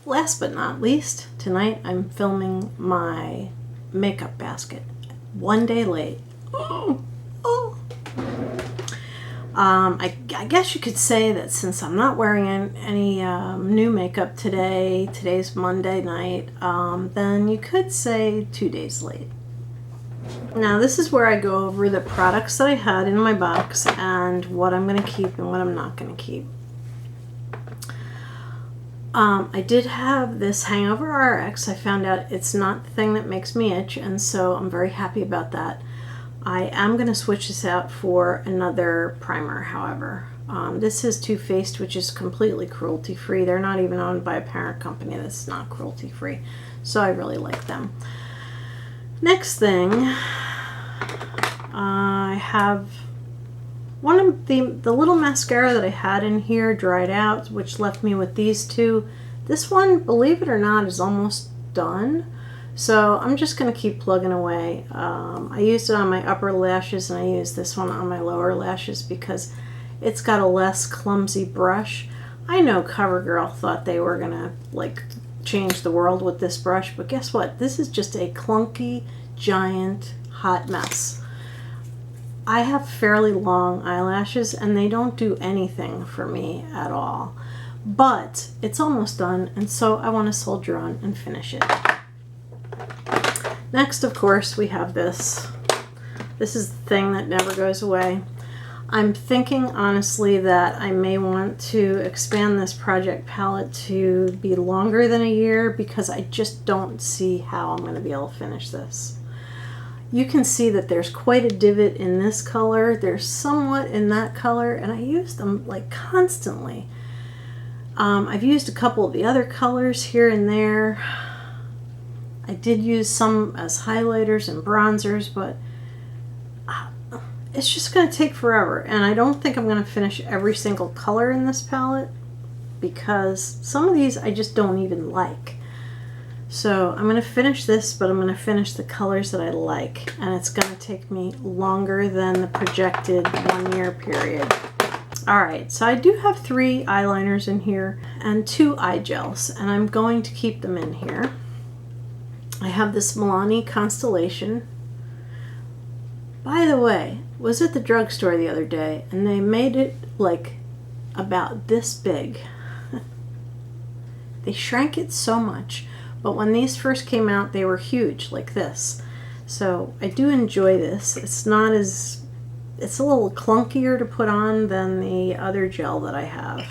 last but not least, tonight I'm filming my makeup basket. One day late. I guess you could say that since I'm not wearing any new makeup today, today's Monday night, then you could say 2 days late. Now this is where I go over the products that I had in my box and what I'm going to keep and what I'm not going to keep. I did have this Hangover RX. I found out it's not the thing that makes me itch, and so I'm very happy about that. I am going to switch this out for another primer, however. This is Too Faced, which is completely cruelty-free. They're not even owned by a parent company that's not cruelty-free, so I really like them. Next thing, I have one of the little mascara that I had in here dried out, which left me with these two. This one, believe it or not, is almost done. So I'm just going to keep plugging away. I used it on my upper lashes and I used this one on my lower lashes because it's got a less clumsy brush. I know CoverGirl thought they were going to like change the world with this brush, but guess what? This is just a clunky, giant, hot mess. I have fairly long eyelashes and they don't do anything for me at all. But it's almost done, and so I want to soldier on and finish it. Next, of course, we have this. This is the thing that never goes away. I'm thinking, honestly, that I may want to expand this project palette to be longer than a year because I just don't see how I'm going to be able to finish this. You can see that there's quite a divot in this color. There's somewhat in that color, and I use them like constantly. I've used a couple of the other colors here and there. I did use some as highlighters and bronzers, but it's just going to take forever. And I don't think I'm going to finish every single color in this palette because some of these I just don't even like. So I'm going to finish this, but I'm going to finish the colors that I like. And it's going to take me longer than the projected 1 year period. Alright, so I do have 3 eyeliners in here and 2 eye gels, and I'm going to keep them in here. I have this Milani Constellation. By the way, was at the drugstore the other day, and they made it like about this big. They shrank it so much. But when these first came out, they were huge, like this. So I do enjoy this. It's not as, it's a little clunkier to put on than the other gel that I have.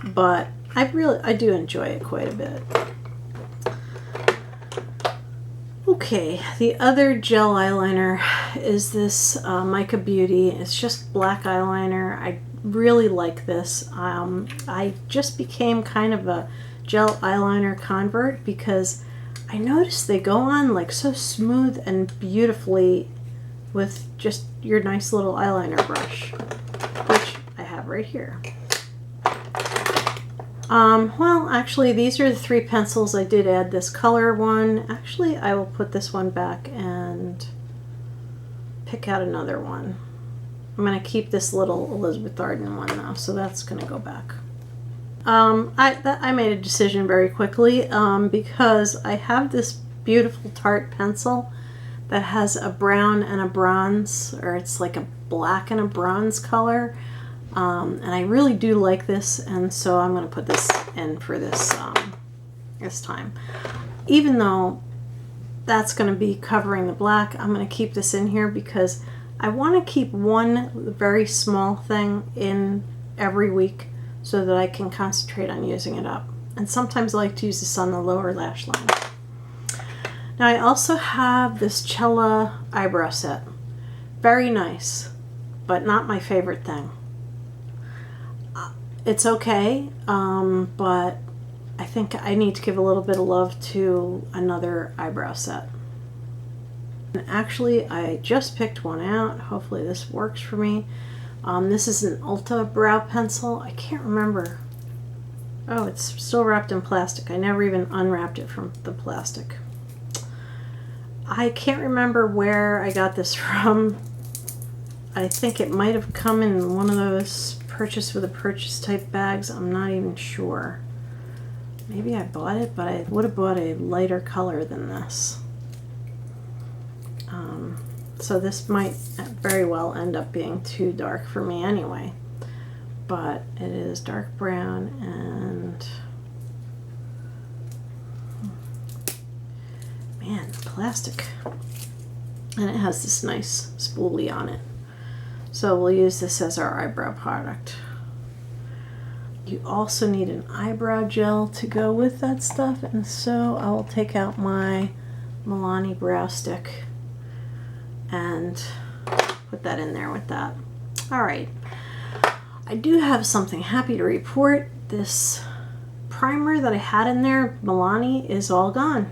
But I do enjoy it quite a bit. Okay, the other gel eyeliner is this MicaBeauty. It's just black eyeliner. I really like this. I just became kind of a gel eyeliner convert because I noticed they go on like so smooth and beautifully with just your nice little eyeliner brush, which I have right here. Well, actually these are the 3 pencils. I did add this color one. Actually, I will put this one back and pick out another one. I'm going to keep this little Elizabeth Arden one though, so that's going to go back. I made a decision very quickly because I have this beautiful Tarte pencil that has a brown and a bronze, or it's like a black and a bronze color, and I really do like this, and so I'm going to put this in for this this time. Even though that's going to be covering the black, I'm going to keep this in here because I want to keep one very small thing in every week so that I can concentrate on using it up. And sometimes I like to use this on the lower lash line. Now I also have this Cella eyebrow set. Very nice, but not my favorite thing. It's okay, but I think I need to give a little bit of love to another eyebrow set. And actually, I just picked one out. Hopefully this works for me. This is an Ulta brow pencil. I can't remember. Oh, it's still wrapped in plastic. I never even unwrapped it from the plastic. I can't remember where I got this from. I think it might have come in one of those purchase with a purchase type bags. I'm not even sure. Maybe I bought it, but I would have bought a lighter color than this. So this might very well end up being too dark for me anyway. But it is dark brown, and man, the plastic. And it has this nice spoolie on it. So we'll use this as our eyebrow product. You also need an eyebrow gel to go with that stuff, and so I will take out my Milani brow stick and put that in there with that. All right, I do have something happy to report. This primer that I had in there, Milani, is all gone.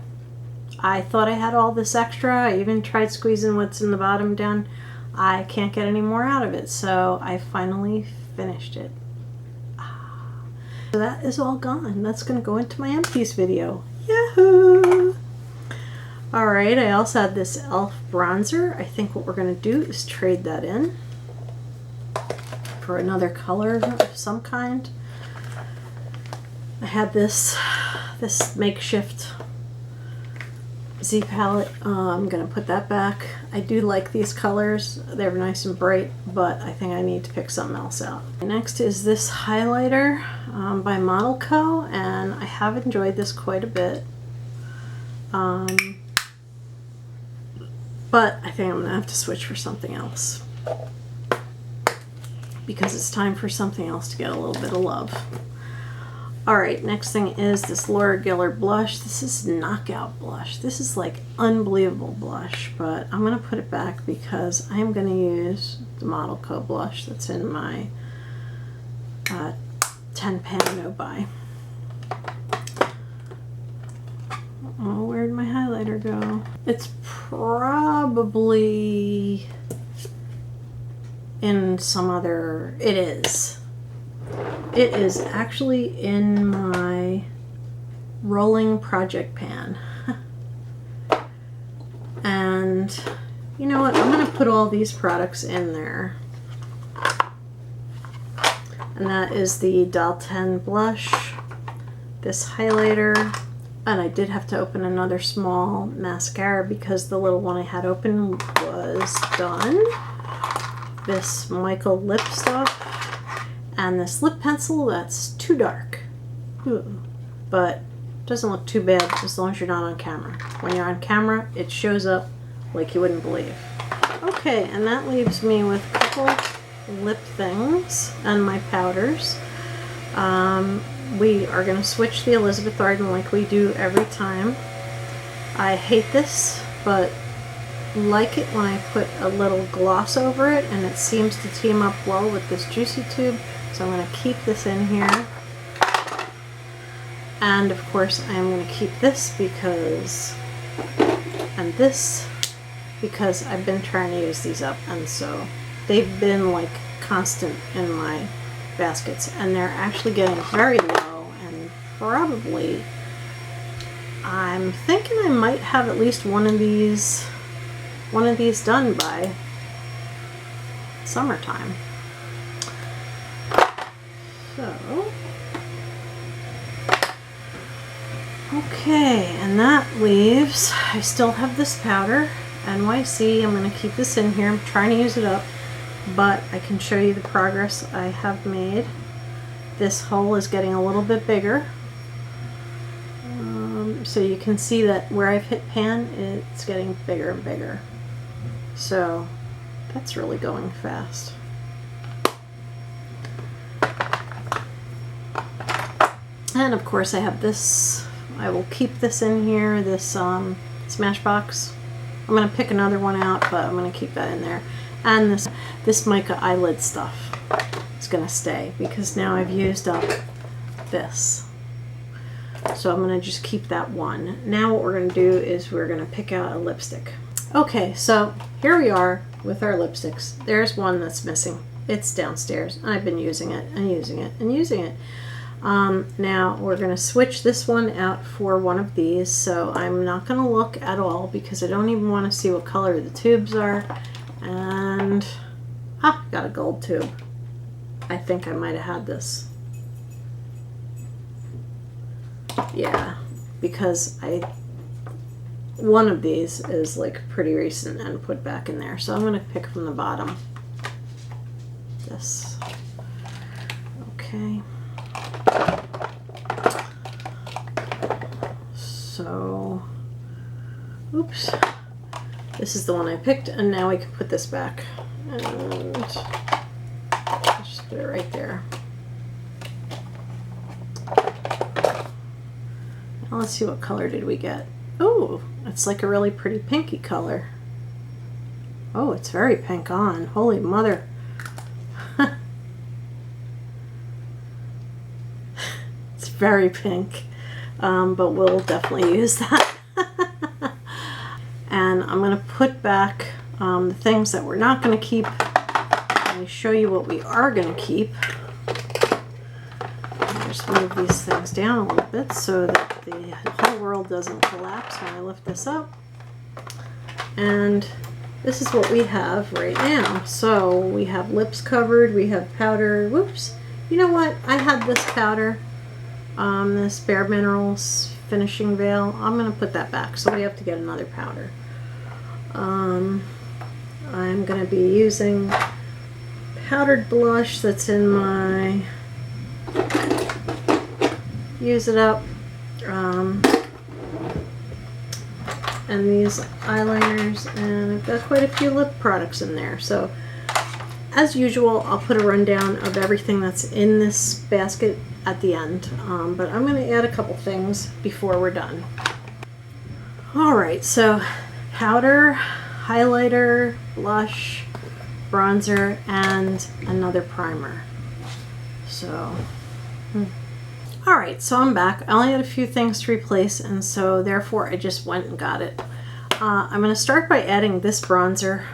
I thought I had all this extra. I even tried squeezing what's in the bottom down. I can't get any more out of it, so I finally finished it. So that is all gone. That's going to go into my empties video. Yahoo! Alright, I also had this e.l.f. bronzer. I think what we're going to do is trade that in for another color of some kind. I had this makeshift Z palette. I'm going to put that back. I do like these colors. They're nice and bright, but I think I need to pick something else out. Next is this highlighter by Model Co, and I have enjoyed this quite a bit. But I think I'm going to have to switch for something else, because it's time for something else to get a little bit of love. Alright, next thing is this Laura Geller blush. This is Knockout blush. This is like unbelievable blush, but I'm going to put it back because I'm going to use the Model Co blush that's in my 10 pan no buy. Oh, where'd my highlighter go? It's probably in some other... It is. It is actually in my rolling project pan. And you know what? I'm going to put all these products in there. And that is the Doll 10 blush, this highlighter, and I did have to open another small mascara because the little one I had open was done. This Michael lip stuff. And this lip pencil that's too dark. But doesn't look too bad as long as you're not on camera. When you're on camera, it shows up like you wouldn't believe. Okay, and that leaves me with a couple lip things and my powders. We are going to switch the Elizabeth Arden like we do every time. I hate this, but like it when I put a little gloss over it, and it seems to team up well with this Juicy Tube. So I'm going to keep this in here. And of course I am going to keep this because, and this, because I've been trying to use these up, and so they've been like constant in my baskets, and they're actually getting very low, and probably I'm thinking I might have at least one of these done by summertime. So, okay, and that leaves, I still have this powder, NYC. I'm going to keep this in here. I'm trying to use it up, but I can show you the progress I have made. This hole is getting a little bit bigger. So you can see that where I've hit pan, it's getting bigger and bigger. So that's really going fast. And of course I have this, I will keep this in here, this Smashbox. I'm going to pick another one out, but I'm going to keep that in there. And this mica eyelid stuff is going to stay because now I've used up this. So I'm going to just keep that one. Now what we're going to do is we're going to pick out a lipstick. Okay, so here we are with our lipsticks. There's one that's missing. It's downstairs. I've been using it and using it and using it. Now we're going to switch this one out for one of these, so I'm not going to look at all because I don't even want to see what color the tubes are. And got a gold tube. I think I might have had this. Yeah, because one of these is like pretty recent and put back in there. So I'm going to pick from the bottom. This. Okay. So, oops. This is the one I picked, and now we can put this back. And just put it right there. Now let's see what color did we get. Oh, it's like a really pretty pinky color. Oh, it's very pink on. Holy mother. It's very pink, but we'll definitely use that. And I'm going to put back the things that we're not going to keep. Let me show you what we are going to keep. Just move these things down a little bit so that the whole world doesn't collapse when I lift this up. And this is what we have right now. So we have lips covered, we have powder. Whoops. You know what? I had this powder, this Bare Minerals finishing veil. I'm going to put that back, so we have to get another powder. I'm going to be using powdered blush that's in my Use It Up, and these eyeliners, and I've got quite a few lip products in there. So as usual, I'll put a rundown of everything that's in this basket at the end, but I'm going to add a couple things before we're done. Alright, so powder, highlighter, blush, bronzer, and another primer. So alright, so I'm back. I only had a few things to replace, and so therefore I just went and got it. I'm going to start by adding this bronzer.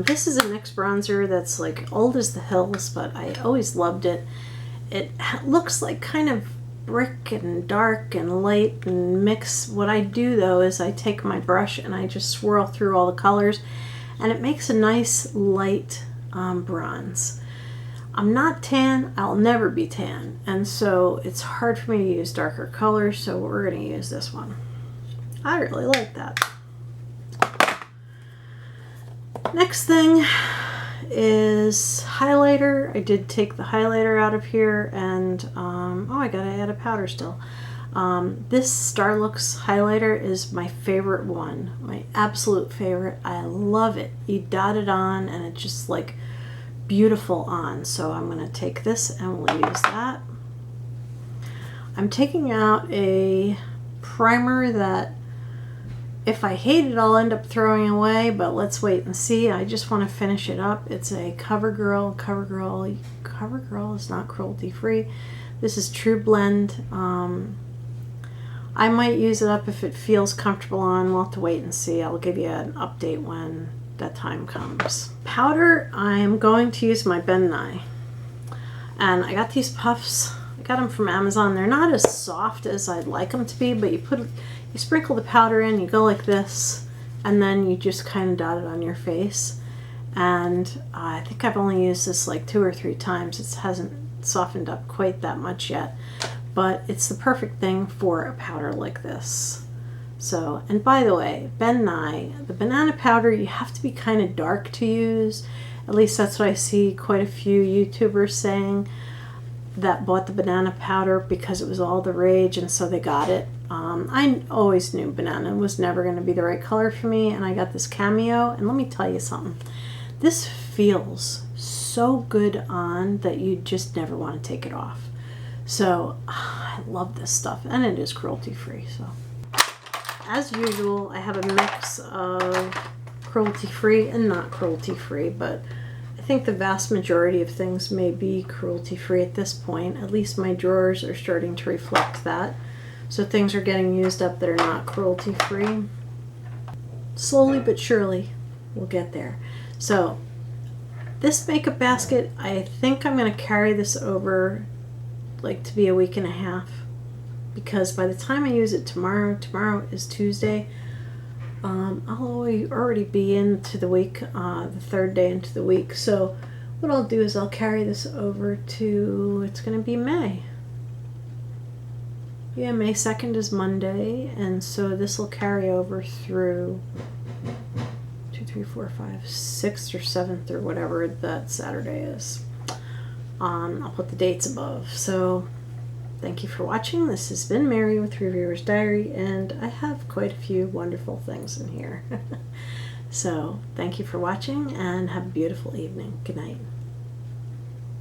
This is a NYX bronzer that's like old as the hills, but I always loved it. It looks like kind of brick and dark and light and mix. What I do though is I take my brush and I just swirl through all the colors, and it makes a nice light bronze. I'm not tan, I'll never be tan, and so it's hard for me to use darker colors, so we're going to use this one. I really like that. Next thing is highlighter. I did take the highlighter out of here, and oh, I gotta add a powder still. This Starlooks highlighter is my favorite one, my absolute favorite. I love it. You dot it on and it's just like beautiful on. So I'm going to take this and we'll use that. I'm taking out a primer that if I hate it I'll end up throwing away, but let's wait and see. I just want to finish it up. It's a CoverGirl. CoverGirl is not cruelty free. This is truBlend. I might use it up if it feels comfortable on. We'll have to wait and see. I'll give you an update when that time comes. Powder, I'm going to use my Ben Nye. And I got these puffs. I got them from Amazon. They're not as soft as I'd like them to be, but you sprinkle the powder in, you go like this, and then you just kind of dot it on your face. And I think I've only used this like 2 or 3 times. It hasn't softened up quite that much yet, but it's the perfect thing for a powder like this. So, and by the way, Ben Nye, the banana powder, you have to be kind of dark to use. At least that's what I see quite a few YouTubers saying, that bought the banana powder because it was all the rage, and so they got it. I always knew banana was never going to be the right color for me, and I got this Cameo, and let me tell you something. This feels so good on that you just never want to take it off. So I love this stuff, and it is cruelty free. So as usual, I have a mix of cruelty free and not cruelty free, but I think the vast majority of things may be cruelty free at this point. At least my drawers are starting to reflect that. So things are getting used up that are not cruelty free. Slowly but surely we'll get there. So this makeup basket, I think I'm going to carry this over like to be a week and a half, because by the time I use it tomorrow is Tuesday, I'll already be into the week, the 3rd day into the week. So what I'll do is I'll carry this over to, it's going to be May. Yeah, May 2nd is Monday, and so this will carry over through 2, 3, 4, 5, 6th or 7th or whatever that Saturday is. I'll put the dates above. So thank you for watching. This has been Mary with Reviewer's Diary, and I have quite a few wonderful things in here. So thank you for watching, and have a beautiful evening. Good night.